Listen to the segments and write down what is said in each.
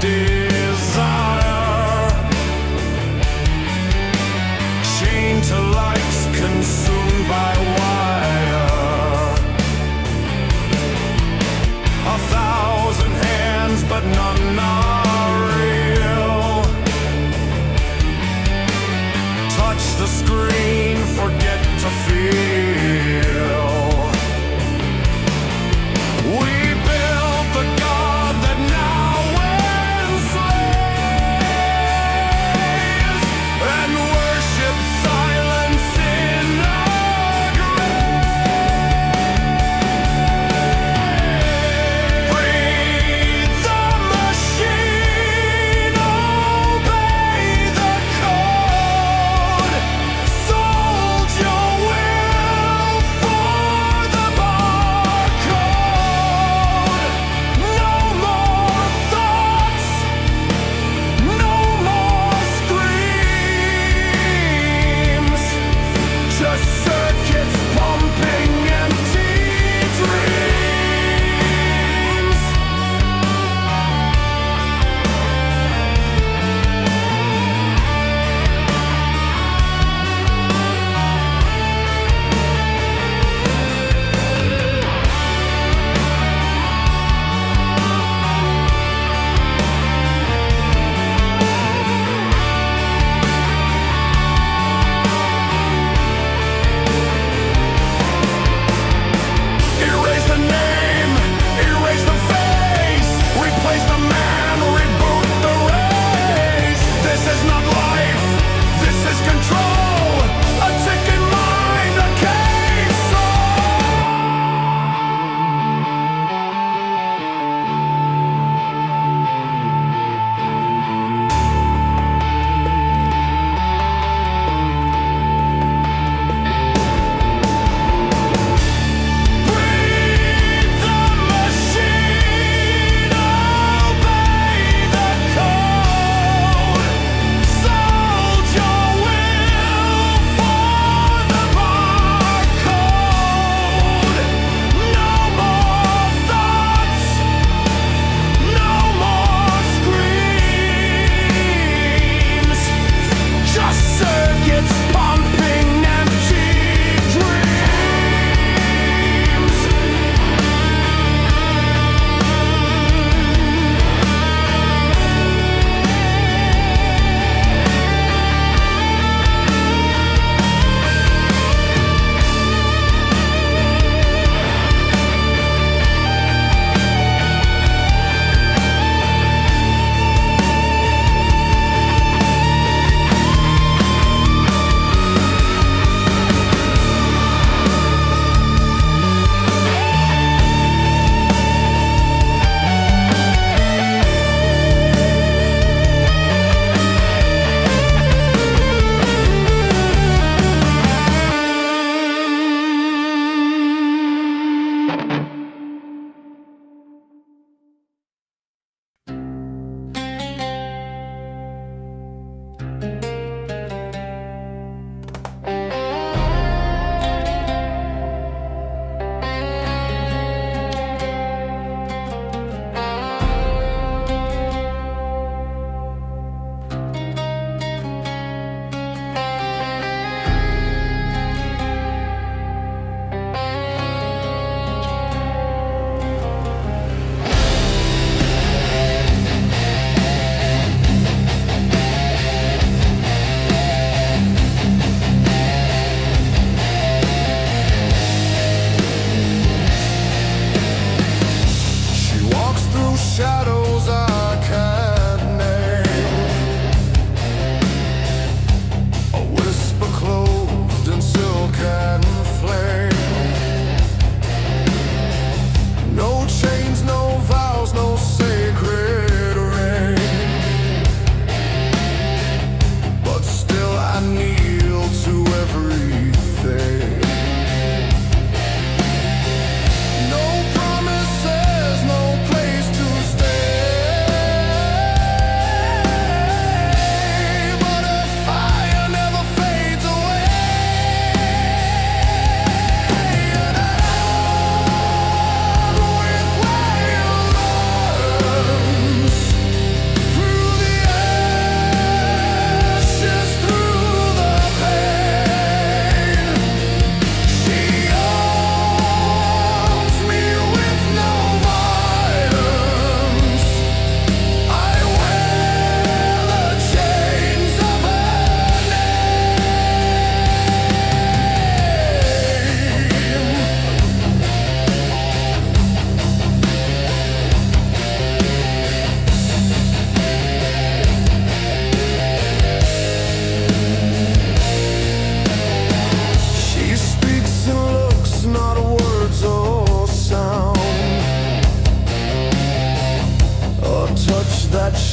desire, chained to likes, consumed by wire. A thousand hands, but none are real. Touch the screen, forget to feel. We built the God that now wins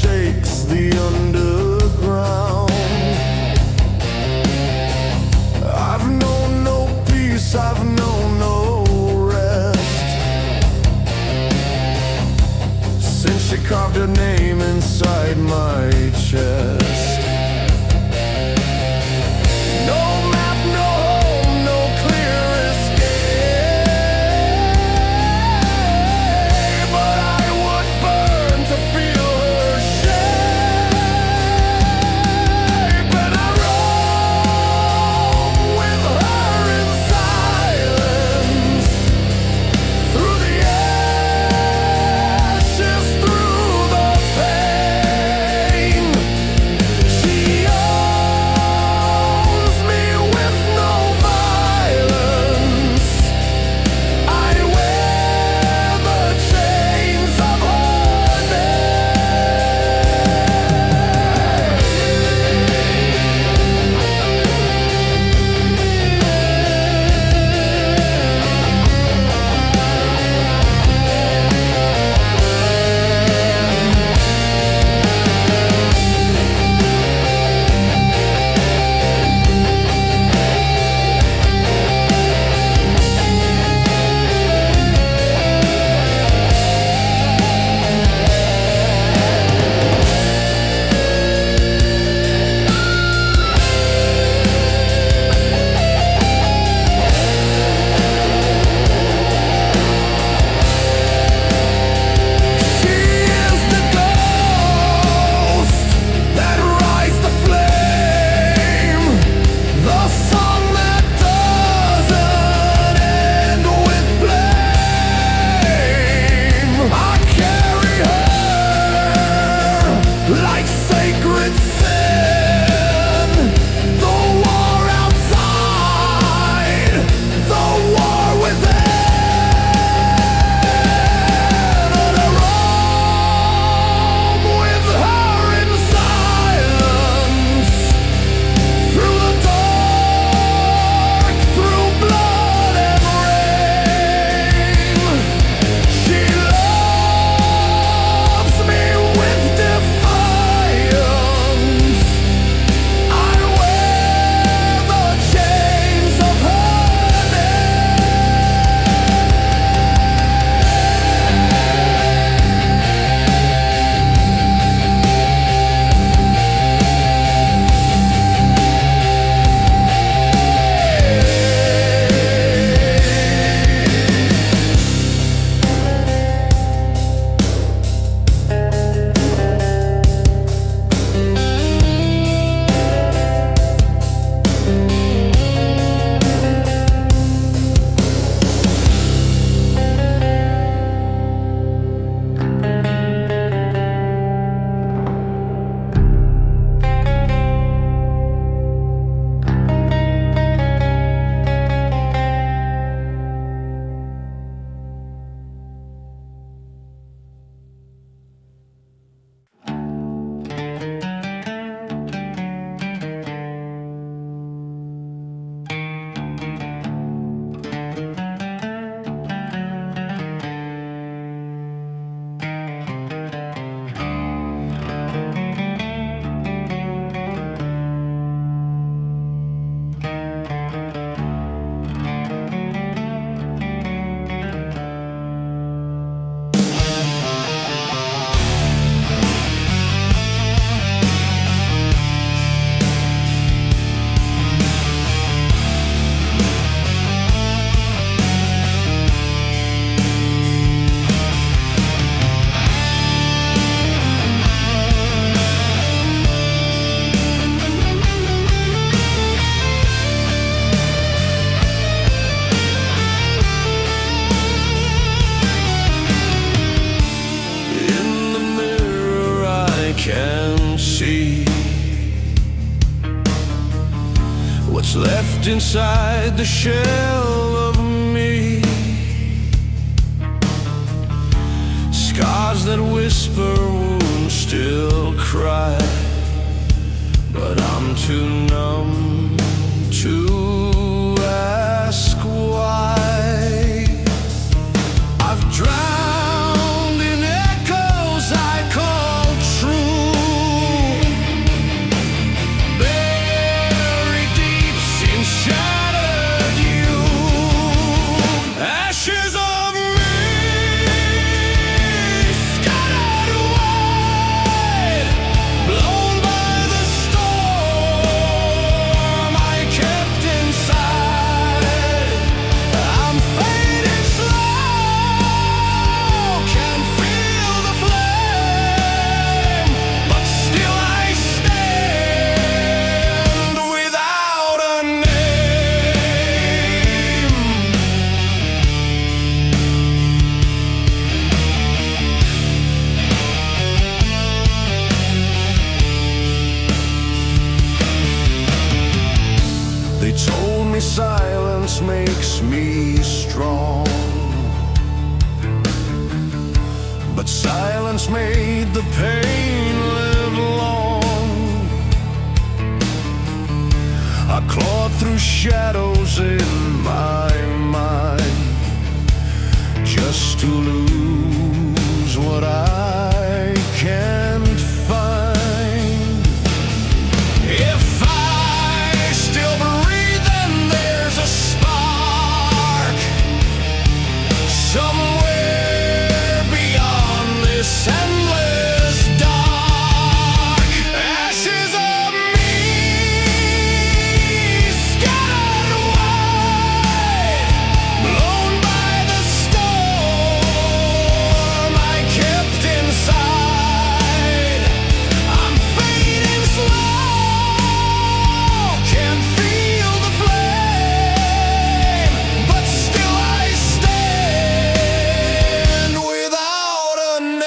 shakes the underground. I've known no peace, I've known no rest, since she carved her name inside my chest. No map, no home, no clear escape, but I would burn to feel her shape. And I roam with her in silence, through the ashes, through the pain. She owns me with no violence. I wear the chains of her like sacred sin. The war outside, the war within. And I roam with her in silence, through the dark, through blood and rain. She loves me with defiance. I wear the chains of her what's left inside the shell of me. Scars that whisper, wounds still cry, but I'm too numb to ask why. I've drowned in echoes I call true. silence makes me strong. But silence made the pain live long. I clawed through shadows in my mind, just to lose what I can't find. If I still breathe, then there's a spark somewhere beyond this endless dark. Ashes of me scattered wide, blown by the storm I kept inside. I'm fading slow, can't feel the flame, but still I stand without a name.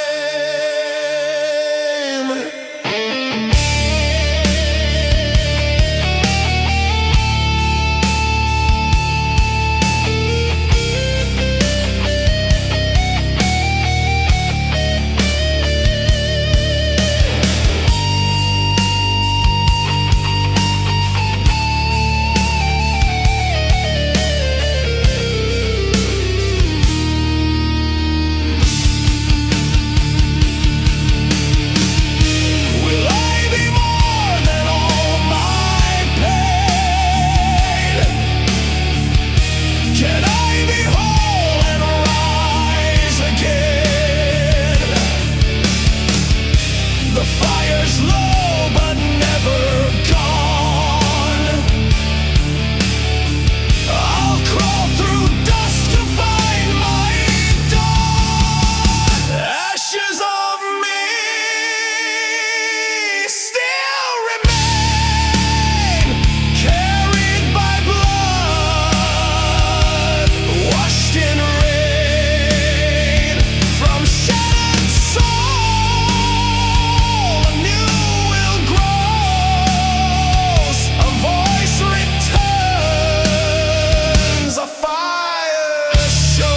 Will I be more than all my pain? Can I be whole and rise again? The fire's low but never gone. I'll crawl through dust to find my dawn. Ashes of me still remain, carried by blood, washed in rain. From shattered soul, a new will grows. A voice returns, a fire shows.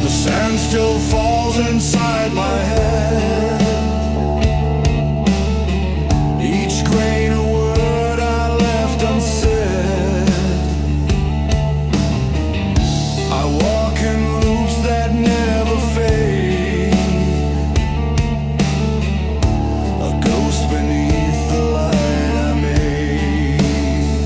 The sand still falls inside my head. Each grain of word I left unsaid. I walk in loops that never fade. A ghost beneath the light I made.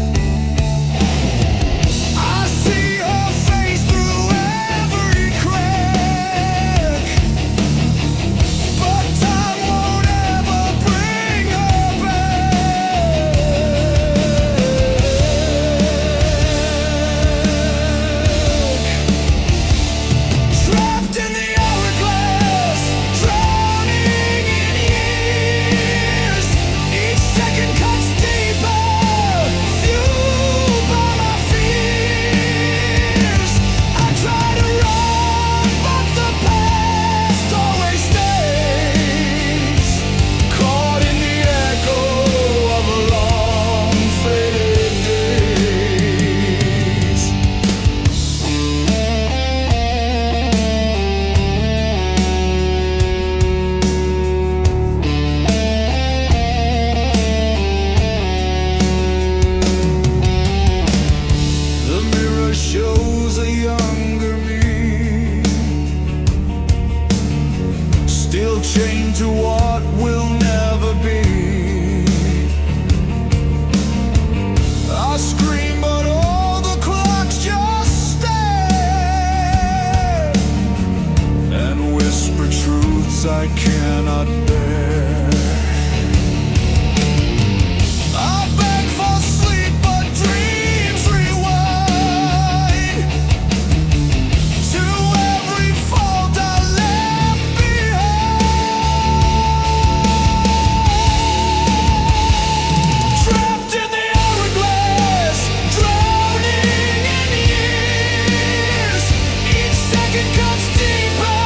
nights I cannot bear. I beg for sleep, but dreams rewind to every fault I left behind. Trapped in the hourglass, drowning in years. Each second cuts deeper,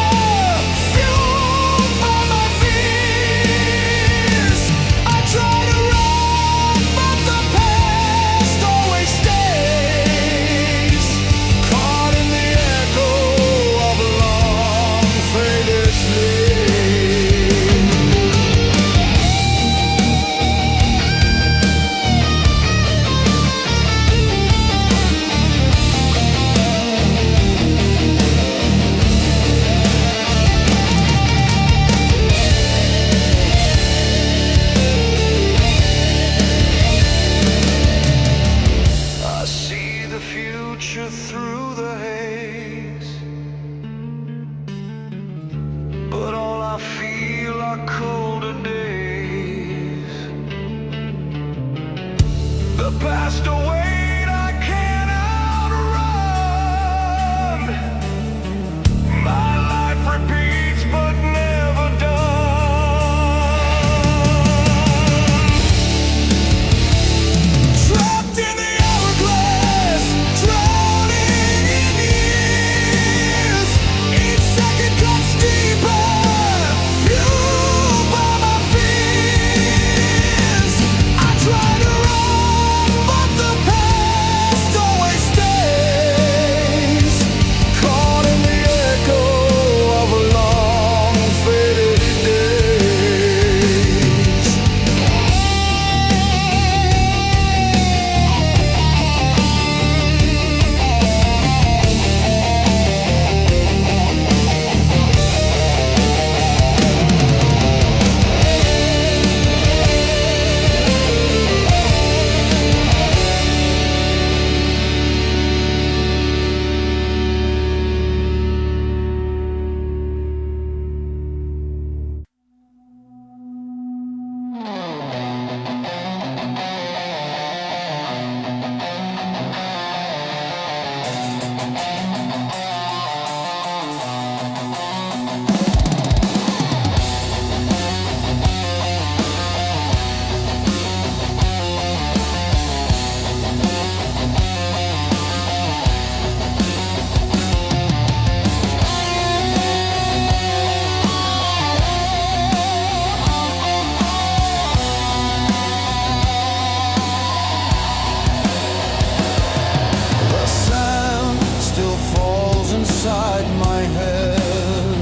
fueled by my fears. I try to run, but the past always stays, caught in the echo of a long faded sleep. I see the future through the haze, but all I feel are colder days. The past await I can't outrun. My life repeats but never done. Trapped in the hourglass, drowning in years. Each second cuts deeper, fueled by my fears. I try to run, but the past always stays, caught in the echo of a long faded days. The sand still falls inside my head.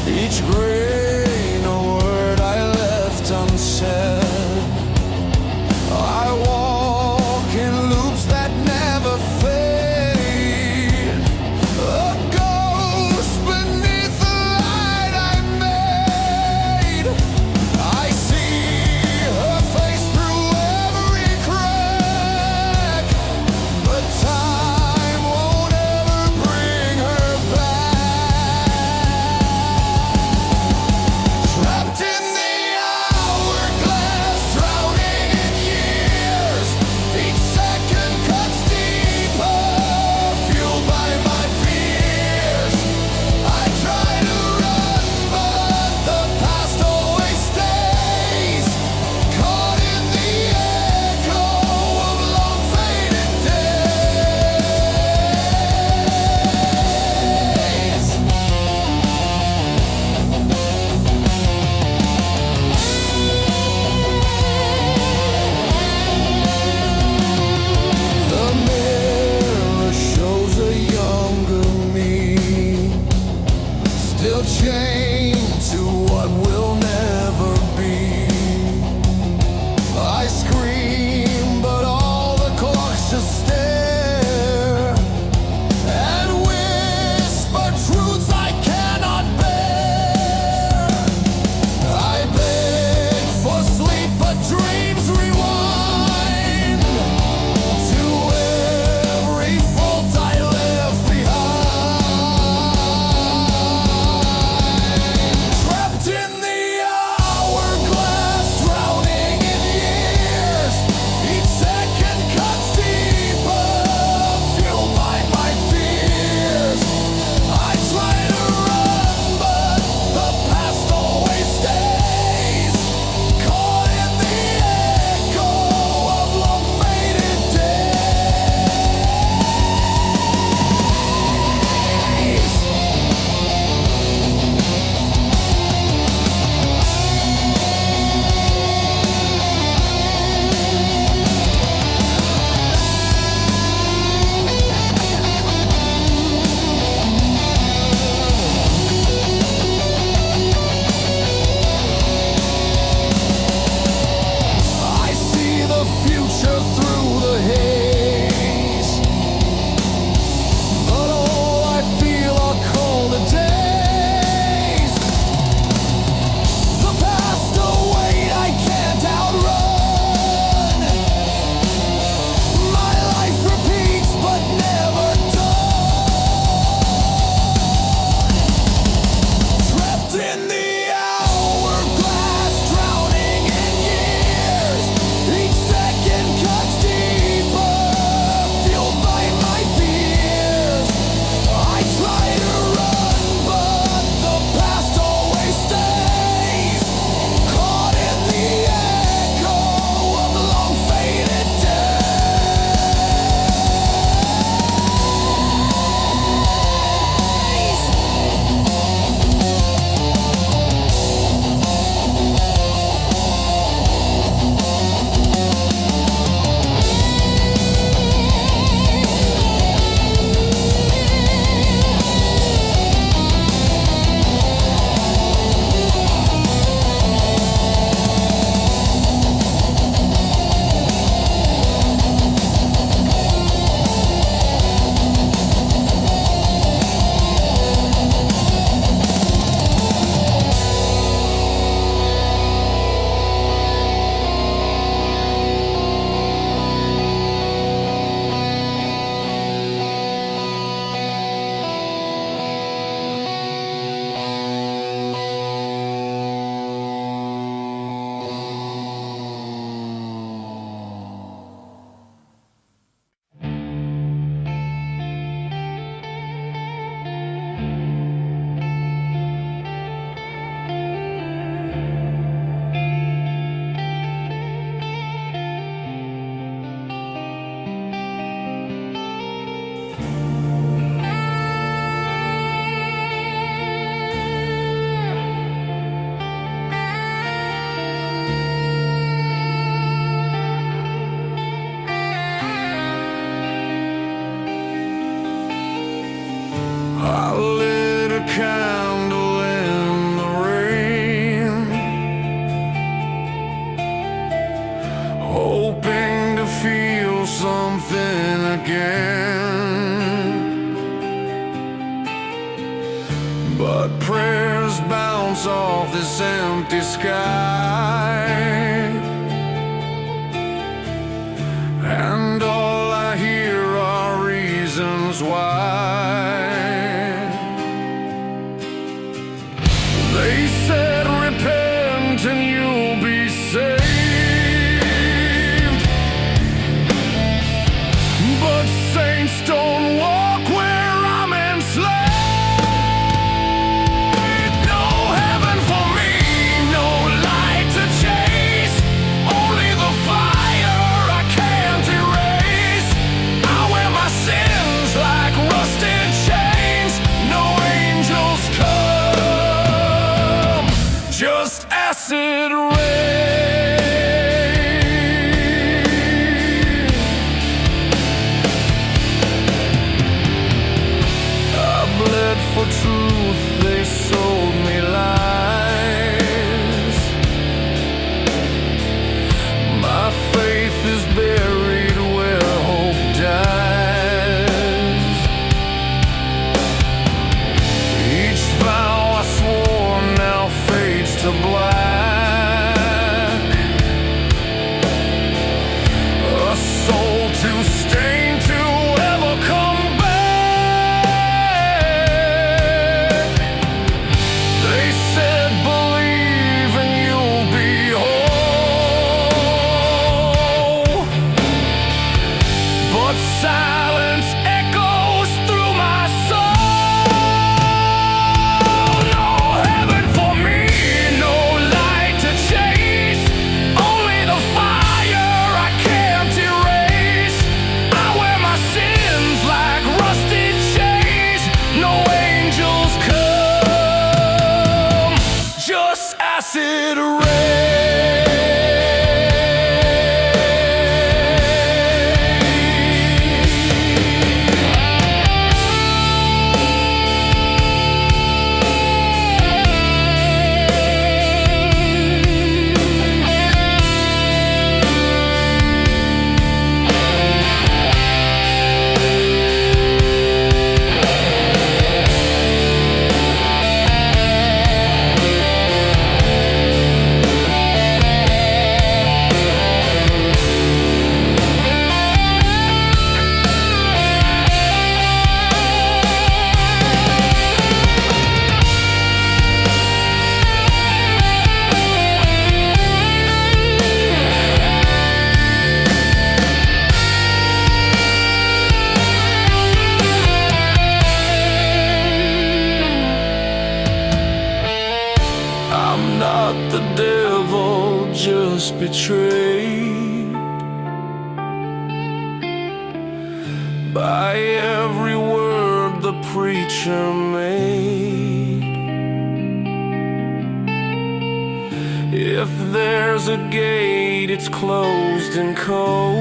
Each grain a word I left unsaid. I walk in loops that never fade, a ghost beneath the light I made. I see her face through every crack, but time won't ever bring her back. I lit a candle in the rain, hoping to feel something again. But prayers bounce off this empty sky, and all I hear are reasons why. They said repent and you'll be saved, but saints don't walk where I'm enslaved. No heaven for me, no light to chase, only the fire I can't erase. I wear my sins like rusted chains, no angels come, just acid rain. I bled for truth, they sold me lies. My faith is buried where hope dies. Each vow I swore now fades to black. A soul too stained to ever come back. They said believe and you'll be whole, but silence echoes through my soul. No heaven for me, no light to chase, only the fire I can't erase. I wear my sins like rusted chains, no angels come, just acid rain. I'm not the devil, just betrayed by every word the preacher made. If there's a gate, it's closed and cold.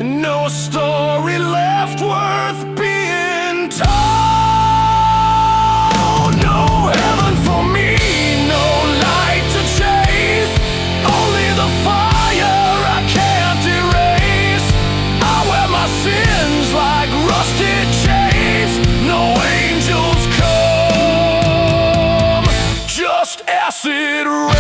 No story left worth being told. No heaven for me, no light to chase, only the fire I can't erase. I wear my sins like rusted chains, no angels come, just acid rain.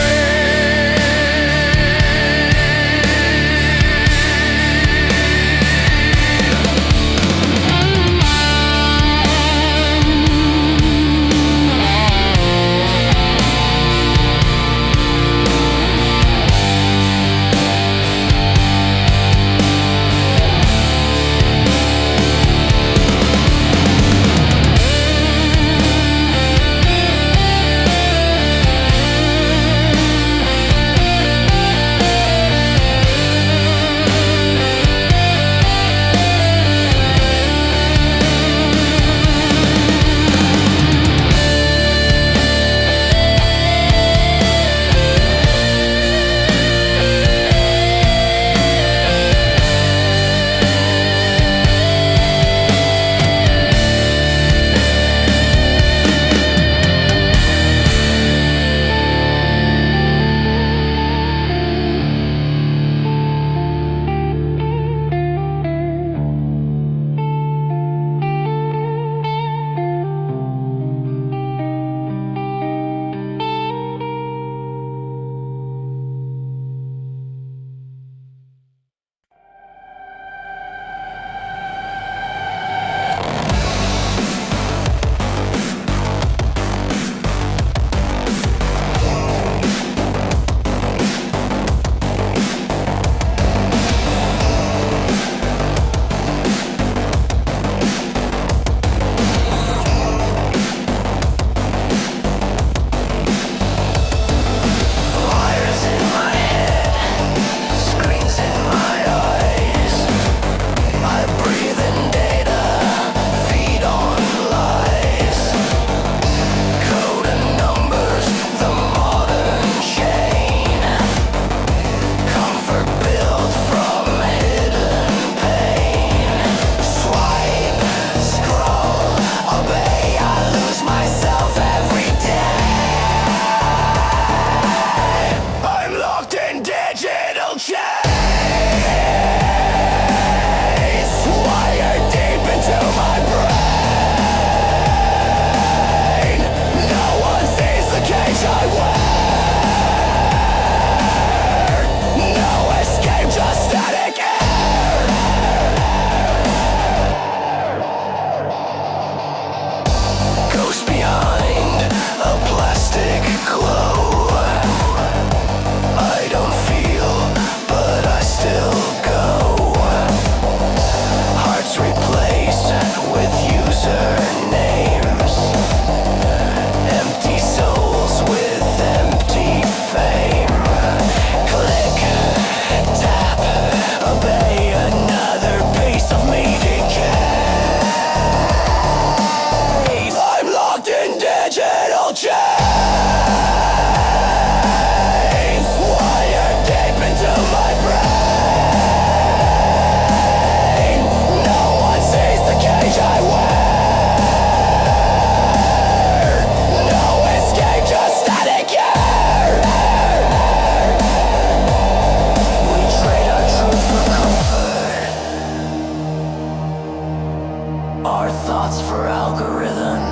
Our thoughts for algorithm.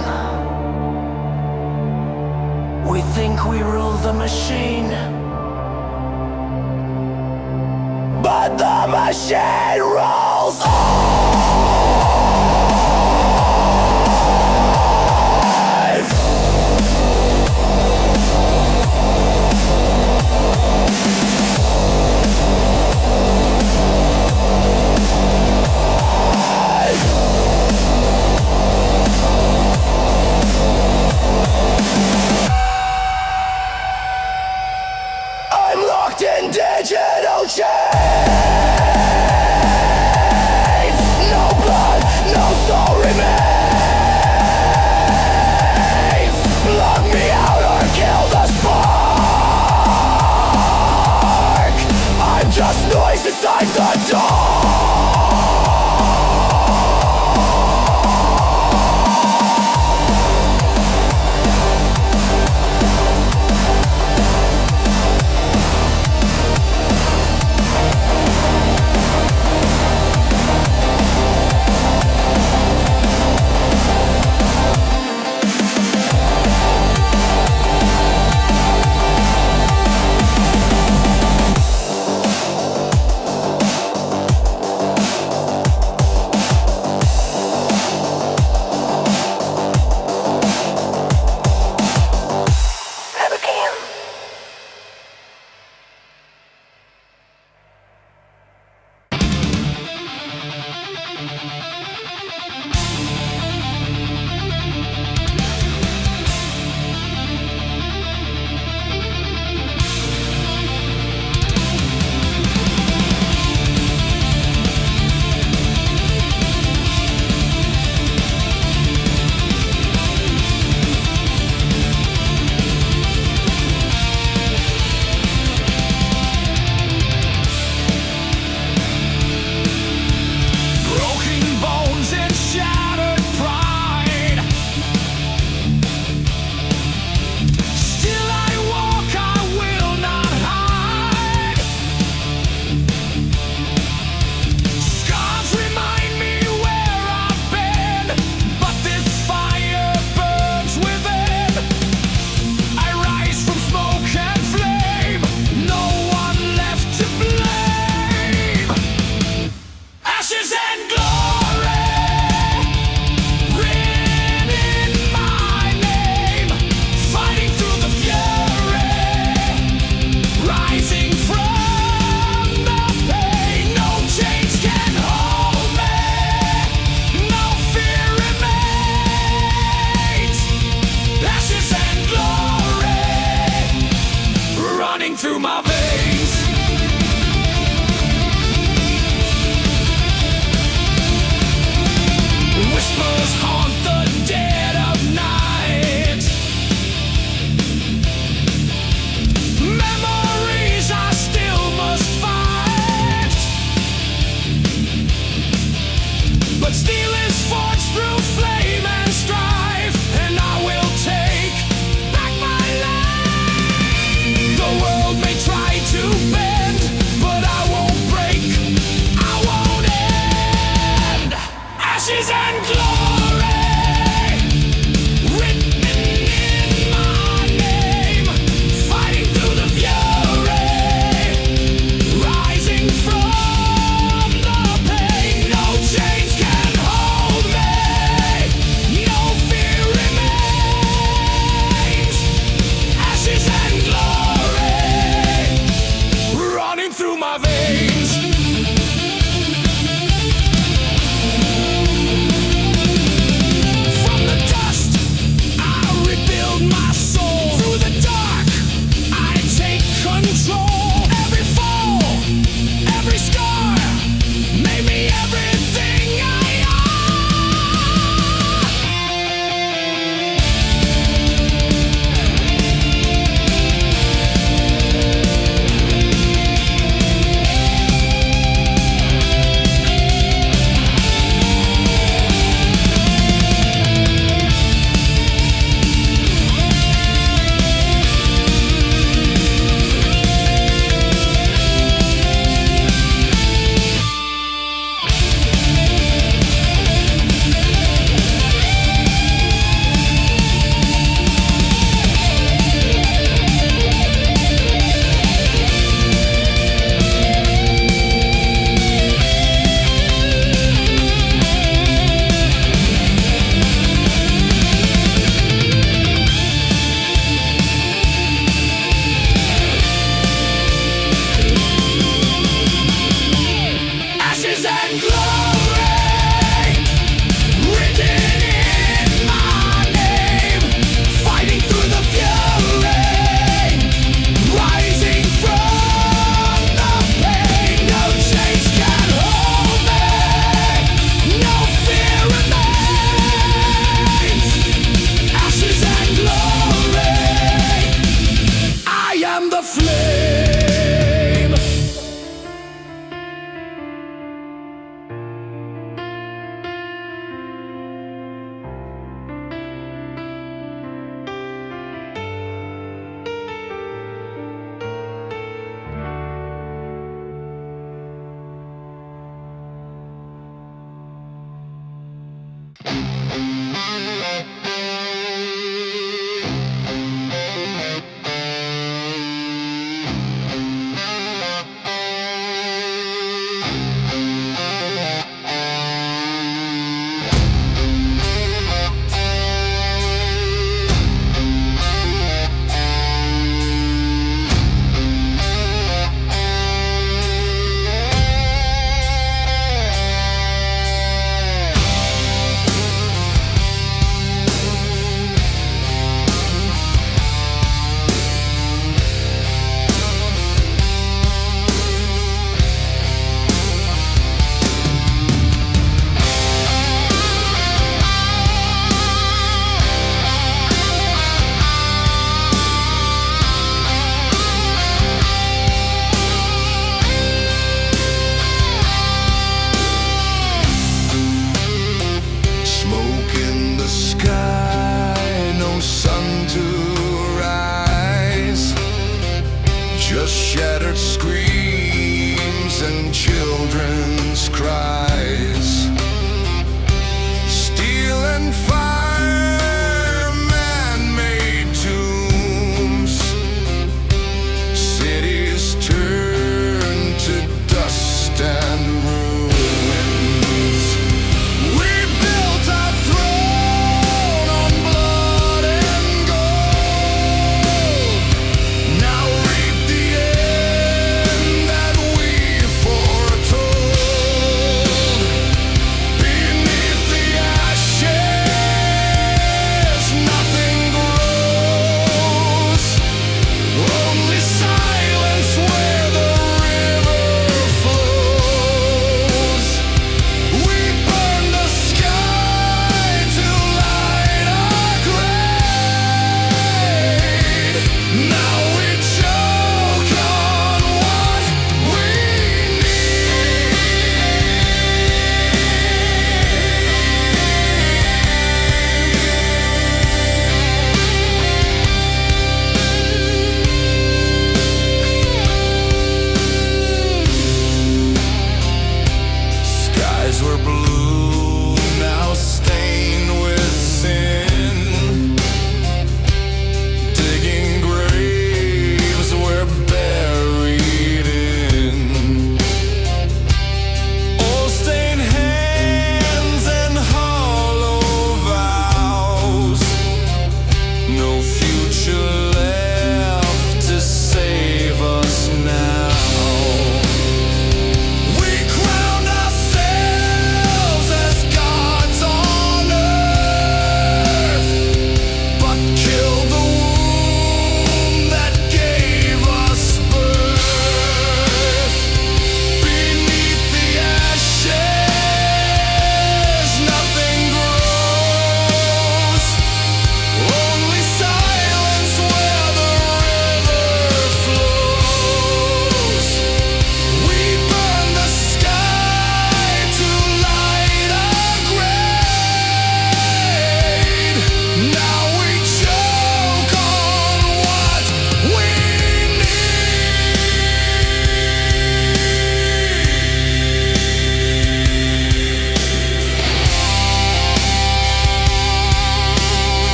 We think we rule the machine, but the machine rules in digital chains. No blood, no soul remains. Plug me out or kill the spark. I'm just noise inside the dark. Through my veins, whispers haunt the dead of night. Memories I still must fight, but steel is forged through flame and strife, and I will take back my life. The world may try to bend, but I won't break, I won't end. Ashes and glory, written in my name, fighting through the fury, rising from the pain. No chains can hold me, no fear remains. Ashes and glory, running through my veins.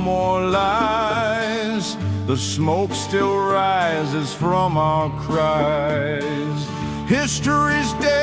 more lies. The smoke still rises from our cries. History's dead.